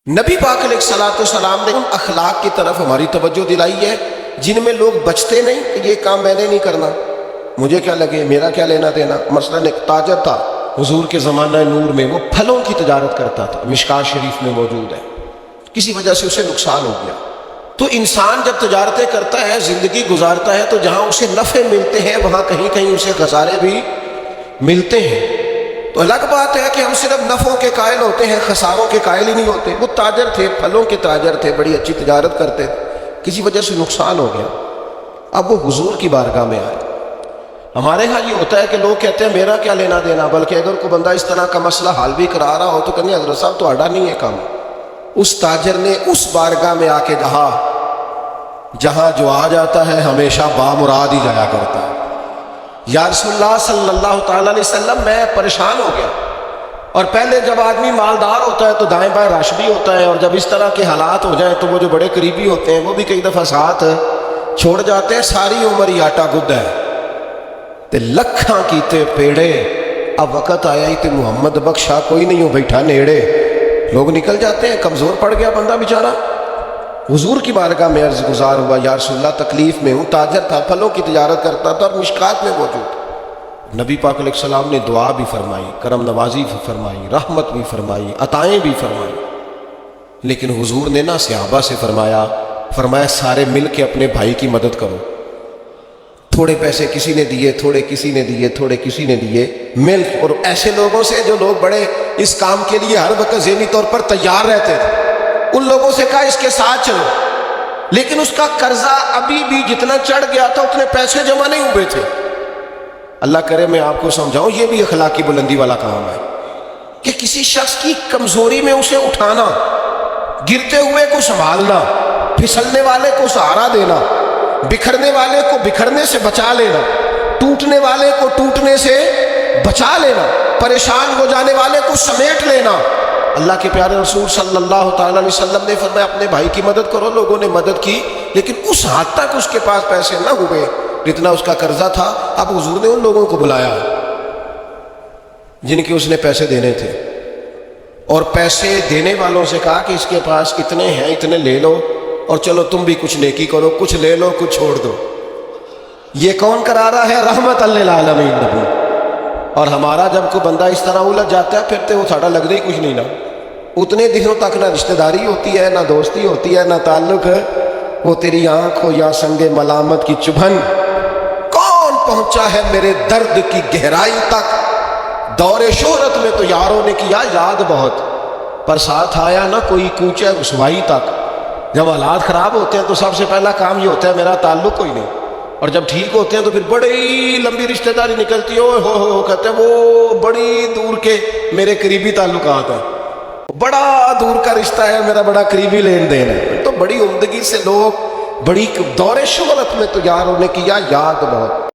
نبی پاک علیہ الصلوۃ والسلام نے ان اخلاق کی طرف ہماری توجہ دلائی ہے جن میں لوگ بچتے نہیں کہ یہ کام میں نے نہیں کرنا، مجھے کیا لگے، میرا کیا لینا دینا۔ مثلا ایک تاجر تھا حضور کے زمانہ نور میں، وہ پھلوں کی تجارت کرتا تھا، مشکوٰۃ شریف میں موجود ہے، کسی وجہ سے اسے نقصان ہو گیا۔ تو انسان جب تجارتیں کرتا ہے، زندگی گزارتا ہے، تو جہاں اسے نفع ملتے ہیں وہاں کہیں کہیں اسے خسارے بھی ملتے ہیں۔ تو الگ بات ہے کہ ہم صرف نفعوں کے قائل ہوتے ہیں، خساروں کے قائل ہی نہیں ہوتے۔ وہ تاجر تھے، پھلوں کے تاجر تھے، بڑی اچھی تجارت کرتے تھے، کسی وجہ سے نقصان ہو گیا۔ اب وہ حضور کی بارگاہ میں آئے۔ ہمارے ہاں یہ ہوتا ہے کہ لوگ کہتے ہیں میرا کیا لینا دینا، بلکہ اگر کوئی بندہ اس طرح کا مسئلہ حل بھی کرا رہا ہو تو کہنے حضرت صاحب تو آڈا نہیں ہے کام۔ اس تاجر نے اس بارگاہ میں آ کے کہا جہاں جو آ جاتا ہے ہمیشہ بامراد ہی جایا کرتا ہے۔ یا رسول اللہ صلی اللہ تعالیٰ علیہ وسلم میں پریشان ہو گیا۔ اور پہلے جب آدمی مالدار ہوتا ہے تو دائیں بائیں رش بھی ہوتا ہے، اور جب اس طرح کے حالات ہو جائیں تو وہ جو بڑے قریبی ہوتے ہیں وہ بھی کئی دفعہ ساتھ چھوڑ جاتے ہیں۔ ساری عمر ہی آٹا گد ہے تے لکھاں کیتے پیڑے، اب وقت آیا ہی تے محمد بخشا کوئی نہیں ہو بیٹھا نیڑے، لوگ نکل جاتے ہیں۔ کمزور پڑ گیا بندہ بیچارہ، حضور کی بارگاہ میں عرض گزار ہوا یا رسول اللہ تکلیف میں ہوں۔ تاجر تھا، پھلوں کی تجارت کرتا تھا اور مشکوٰۃ میں موجود۔ نبی پاک علیہ السلام نے دعا بھی فرمائی، کرم نوازی بھی فرمائی، رحمت بھی فرمائی، عطائیں بھی فرمائی، لیکن حضور نے نہ صحابہ سے فرمایا سارے مل کے اپنے بھائی کی مدد کرو۔ تھوڑے پیسے کسی نے دیے، تھوڑے کسی نے دیے، تھوڑے کسی نے دیے، مل۔ اور ایسے لوگوں سے جو لوگ بڑے اس کام کے لیے ہر وقت ذہنی طور پر تیار رہتے تھے، ان لوگوں سے کہا اس کے ساتھ چلو، لیکن اس کا قرضہ ابھی بھی جتنا چڑھ گیا تھا اتنے پیسے جمع نہیں ہوئے تھے۔ اللہ کرے میں آپ کو سمجھاؤں، یہ بھی اخلاقی بلندی والا کام ہے کہ کسی شخص کی کمزوری میں اسے اٹھانا، گرتے ہوئے کو سنبھالنا، پھسلنے والے کو سہارا دینا، بکھرنے والے کو بکھرنے سے بچا لینا، ٹوٹنے والے کو ٹوٹنے سے بچا لینا، پریشان ہو جانے والے کو سمیٹ لینا۔ اللہ کے پیارے رسول صلی اللہ تعالیٰ علیہ وسلم نے فرمایا اپنے بھائی کی مدد کرو۔ لوگوں نے مدد کی، لیکن اس حد تک اس کے پاس پیسے نہ ہوئے جتنا اس کا قرضہ تھا۔ اب حضور نے ان لوگوں کو بلایا جن کے اس نے پیسے دینے تھے، اور پیسے دینے والوں سے کہا کہ اس کے پاس اتنے ہیں، اتنے لے لو، اور چلو تم بھی کچھ نیکی کرو، کچھ لے لو کچھ چھوڑ دو۔ یہ کون کرا رہا ہے؟ رحمت للعالمین نبی۔ اور ہمارا جب کوئی بندہ اس طرح الجھ جاتا ہے پھر تو وہ ساڑھا لگتا ہی کچھ نہیں نا۔ اتنے دنوں تک نہ رشتہ داری ہوتی ہے، نہ دوستی ہوتی ہے، نہ تعلق ہے، وہ تیری آنکھ ہو یا سنگ ملامت کی چبھن۔ کون پہنچا ہے میرے درد کی گہرائی تک؟ دور شہرت میں تو یاروں نے کیا یاد بہت، پر ساتھ آیا نہ کوئی کوچے رسوائی تک۔ جب حالات خراب ہوتے ہیں تو سب سے پہلا کام یہ ہوتا ہے میرا تعلق کوئی نہیں، اور جب ٹھیک ہوتے ہیں تو پھر بڑی لمبی رشتہ داری نکلتی ہے، ہو کہتے ہیں وہ بڑی دور کے میرے قریبی تعلقات ہیں، بڑا دور کا رشتہ ہے میرا، بڑا قریبی لین دین ہے۔ تو بڑی عمدگی سے لوگ، بڑی دور شہرت میں تو یاروں نے کیا یاد بہت۔